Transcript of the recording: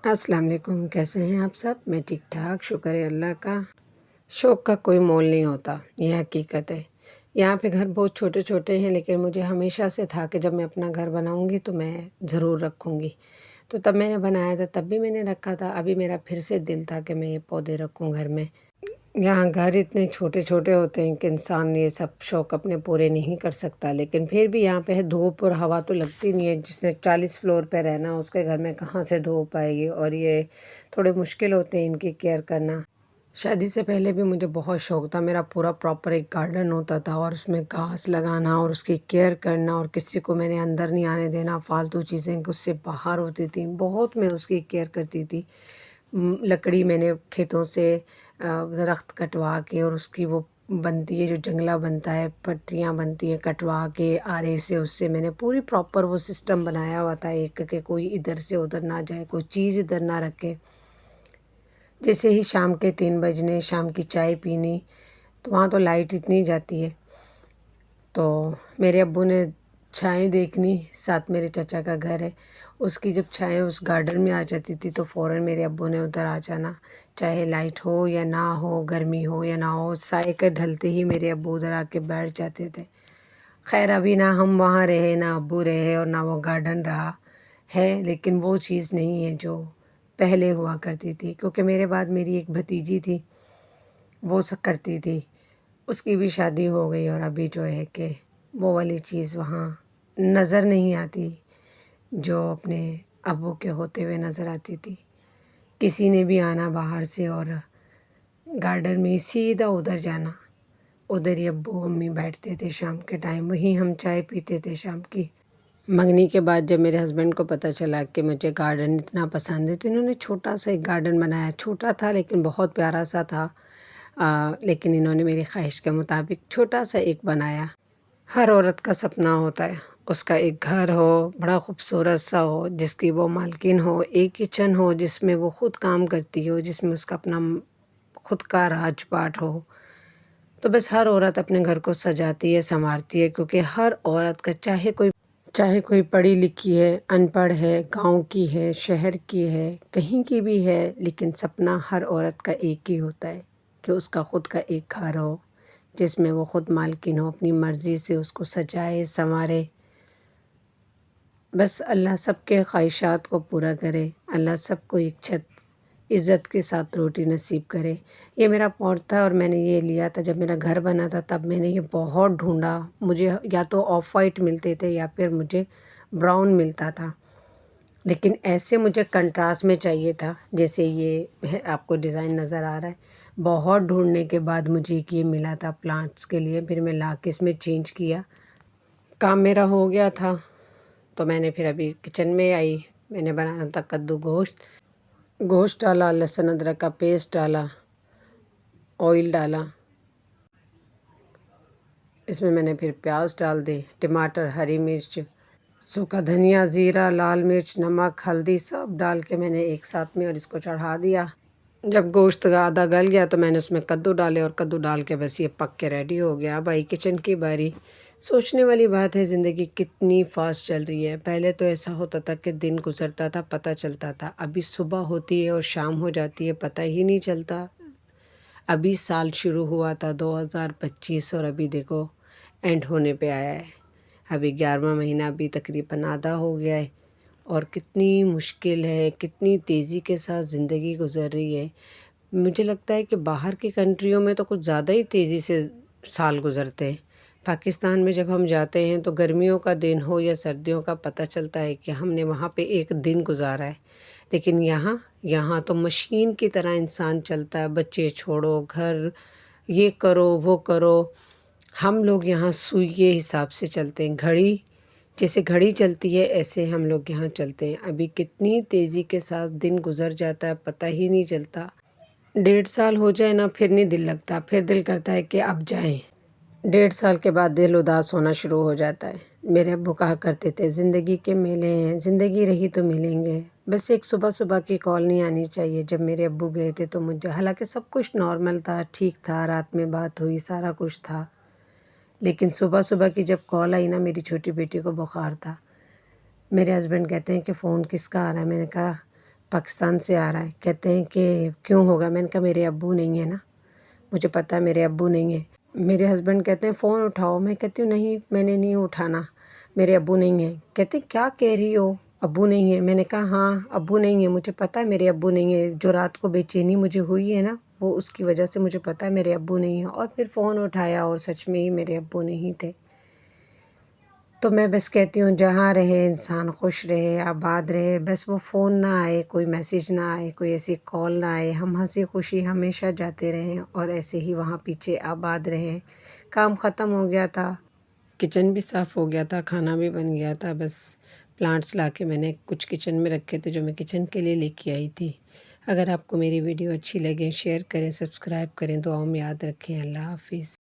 السلام علیکم، کیسے ہیں آپ سب؟ میں ٹھیک ٹھاک، شکر ہے اللہ کا۔ شوق کا کوئی مول نہیں ہوتا، یہ حقیقت ہے۔ یہاں پہ گھر بہت چھوٹے چھوٹے ہیں، لیکن مجھے ہمیشہ سے تھا کہ جب میں اپنا گھر بناؤں گی تو میں ضرور رکھوں گی۔ تو تب میں نے بنایا تھا، تب بھی میں نے رکھا تھا، ابھی میرا پھر سے دل تھا کہ میں یہ پودے رکھوں گھر میں۔ یہاں گھر اتنے چھوٹے چھوٹے ہوتے ہیں کہ انسان یہ سب شوق اپنے پورے نہیں کر سکتا، لیکن پھر بھی یہاں پہ دھوپ اور ہوا تو لگتی نہیں ہے۔ جس نے 40 فلور پہ رہنا اس کے گھر میں کہاں سے دھوپ آئے گی، اور یہ تھوڑے مشکل ہوتے ہیں ان کی کیئر کرنا۔ شادی سے پہلے بھی مجھے بہت شوق تھا، میرا پورا پراپر ایک گارڈن ہوتا تھا، اور اس میں گھاس لگانا اور اس کی کیئر کرنا، اور کسی کو میں نے اندر نہیں آنے دینا، فالتو چیزیں اس سے باہر ہوتی تھیں، بہت میں اس کی کیئر کرتی تھی۔ لکڑی میں نے کھیتوں سے درخت کٹوا کے، اور اس کی وہ بنتی ہے جو جنگلہ بنتا ہے، پٹریاں بنتی ہیں، کٹوا کے آرے سے، اس سے میں نے پوری پراپر وہ سسٹم بنایا ہوا تھا ایک، کہ کوئی ادھر سے ادھر نہ جائے، کوئی چیز ادھر نہ رکھے۔ جیسے ہی شام کے 3 بجنے، شام کی چائے پینی، تو وہاں تو لائٹ اتنی جاتی ہے، تو میرے ابو نے چھائیں دیکھنی، ساتھ میرے چچا کا گھر ہے، اس کی جب چھائیں اس گارڈن میں آ جاتی تھی تو فوراً میرے ابو نے ادھر آ جانا، چاہے لائٹ ہو یا نہ ہو، گرمی ہو یا نہ ہو، سائے کے ڈھلتے ہی میرے ابو ادھر آ کے بیٹھ جاتے تھے۔ خیر ابھی نہ ہم وہاں رہے، نہ ابو رہے، اور نہ وہ گارڈن رہا ہے، لیکن وہ چیز نہیں ہے جو پہلے ہوا کرتی تھی، کیونکہ میرے بعد میری ایک بھتیجی تھی، وہ سب کرتی تھی، اس کی بھی شادی ہو گئی، اور ابھی جو ہے کہ وہ والی چیز وہاں نظر نہیں آتی جو اپنے ابو کے ہوتے ہوئے نظر آتی تھی۔ کسی نے بھی آنا باہر سے اور گارڈن میں سیدھا ادھر جانا، ادھر ہی ابو امی بیٹھتے تھے شام کے ٹائم، وہیں ہم چائے پیتے تھے شام کی۔ منگنی کے بعد جب میرے ہسبینڈ کو پتہ چلا کہ مجھے گارڈن اتنا پسند ہے، تو انہوں نے چھوٹا سا ایک گارڈن بنایا، چھوٹا تھا لیکن بہت پیارا سا تھا، لیکن انہوں نے میری خواہش کے مطابق چھوٹا سا ایک بنایا۔ ہر عورت کا سپنا ہوتا ہے اس کا ایک گھر ہو، بڑا خوبصورت سا ہو، جس کی وہ مالکن ہو، ایک کچن ہو جس میں وہ خود کام کرتی ہو، جس میں اس کا اپنا خود کا راج پاٹ ہو۔ تو بس ہر عورت اپنے گھر کو سجاتی ہے، سنوارتی ہے، کیونکہ ہر عورت کا چاہے کوئی پڑھی لکھی ہے، ان پڑھ ہے، گاؤں کی ہے، شہر کی ہے، کہیں کی بھی ہے، لیکن سپنا ہر عورت کا ایک ہی ہوتا ہے کہ اس کا خود کا ایک گھر ہو، جس میں وہ خود مالکن ہو، اپنی مرضی سے اس کو سجائے سنوارے۔ بس اللہ سب کے خواہشات کو پورا کرے، اللہ سب کو ایک چھت عزت کے ساتھ روٹی نصیب کرے۔ یہ میرا پوٹ تھا، اور میں نے یہ لیا تھا جب میرا گھر بنا تھا، تب میں نے یہ بہت ڈھونڈا، مجھے یا تو آف وائٹ ملتے تھے یا پھر مجھے براؤن ملتا تھا، لیکن ایسے مجھے کنٹراسٹ میں چاہیے تھا، جیسے یہ آپ کو ڈیزائن نظر آ رہا ہے۔ بہت ڈھونڈنے کے بعد مجھے ایک یہ ملا تھا پلانٹس کے لیے، پھر میں لا کے اس میں چینج کیا، کام میرا ہو گیا تھا، تو میں نے پھر ابھی کچن میں آئی، میں نے بنانا تھا کدو گوشت ڈالا، لہسن ادرک کا پیسٹ ڈالا، آئل ڈالا، اس میں نے پھر پیاز ڈال دی، ٹماٹر، ہری مرچ، سوکھا دھنیا، زیرہ، لال مرچ، نمک، ہلدی، سب ڈال کے میں نے ایک ساتھ میں اور اس کو چڑھا دیا۔ جب گوشت آدھا گل گیا تو میں نے اس میں کدو ڈالے، اور کدو ڈال کے بس یہ پک کے ریڈی ہو گیا۔ اب آئی کچن کی باری۔ سوچنے والی بات ہے، زندگی کتنی فاسٹ چل رہی ہے۔ پہلے تو ایسا ہوتا تھا کہ دن گزرتا تھا پتہ چلتا تھا، ابھی صبح ہوتی ہے اور شام ہو جاتی ہے، پتہ ہی نہیں چلتا۔ ابھی سال شروع ہوا تھا 2025، اور ابھی دیکھو اینڈ ہونے پہ آیا ہے، ابھی 11واں مہینہ بھی تقریباً آدھا ہو گیا ہے، اور کتنی مشکل ہے، کتنی تیزی کے ساتھ زندگی گزر رہی ہے۔ مجھے لگتا ہے کہ باہر کی کنٹریوں میں تو کچھ زیادہ ہی تیزی سے سال گزرتے ہیں۔ پاکستان میں جب ہم جاتے ہیں تو گرمیوں کا دن ہو یا سردیوں کا، پتہ چلتا ہے کہ ہم نے وہاں پہ ایک دن گزارا ہے، لیکن یہاں تو مشین کی طرح انسان چلتا ہے، بچے چھوڑو، گھر، یہ کرو وہ کرو۔ ہم لوگ یہاں سوئی کے حساب سے چلتے ہیں، جیسے گھڑی چلتی ہے ایسے ہم لوگ یہاں چلتے ہیں۔ ابھی کتنی تیزی کے ساتھ دن گزر جاتا ہے، پتہ ہی نہیں چلتا۔ 1.5 سال ہو جائے نا، پھر نہیں دل لگتا، پھر دل کرتا ہے کہ اب جائیں۔ 1.5 سال کے بعد دل اداس ہونا شروع ہو جاتا ہے۔ میرے ابو کہا کرتے تھے زندگی کے میلے ہیں، زندگی رہی تو ملیں گے، بس ایک صبح کی کال نہیں آنی چاہیے۔ جب میرے ابو گئے تھے تو مجھے، حالانکہ سب کچھ نارمل تھا، ٹھیک تھا، رات میں بات ہوئی، سارا کچھ تھا، لیکن صبح کی جب کال آئی نا، میری چھوٹی بیٹی کو بخار تھا۔ میرے ہسبینڈ کہتے ہیں کہ فون کس کا آ رہا ہے؟ میں نے کہا پاکستان سے آ رہا ہے، کہتے ہیں کہ کیوں ہوگا؟ میں نے کہا میرے ابو نہیں ہیں نا، مجھے پتہ ہے میرے ابو نہیں ہیں۔ میرے ہسبینڈ کہتے ہیں فون اٹھاؤ، میں کہتی ہوں نہیں میں نے نہیں اٹھانا، میرے ابو نہیں ہیں۔ کہتے ہیں کیا کہہ رہی ہو، ابو نہیں ہیں؟ میں نے کہا ہاں ابو نہیں ہیں، مجھے پتہ ہے میرے ابو نہیں ہیں، جو رات کو بے چینی مجھے ہوئی ہے نا وہ اس کی وجہ سے مجھے پتہ ہے میرے ابو نہیں ہیں۔ اور پھر فون اٹھایا اور سچ میں ہی میرے ابو نہیں تھے۔ تو میں بس کہتی ہوں جہاں رہے انسان خوش رہے، آباد رہے، بس وہ فون نہ آئے، کوئی میسیج نہ آئے، کوئی ایسی کال نہ آئے، ہم ہنسی خوشی ہمیشہ جاتے رہیں اور ایسے ہی وہاں پیچھے آباد رہیں۔ کام ختم ہو گیا تھا، کچن بھی صاف ہو گیا تھا، کھانا بھی بن گیا تھا، بس پلانٹس لا کے میں نے کچھ کچن میں رکھے تھے جو میں کچن کے لیے لے کے آئی تھی۔ اگر آپ کو میری ویڈیو اچھی لگے شیئر کریں، سبسکرائب کریں، دعاؤں میں یاد رکھیں۔ اللہ حافظ۔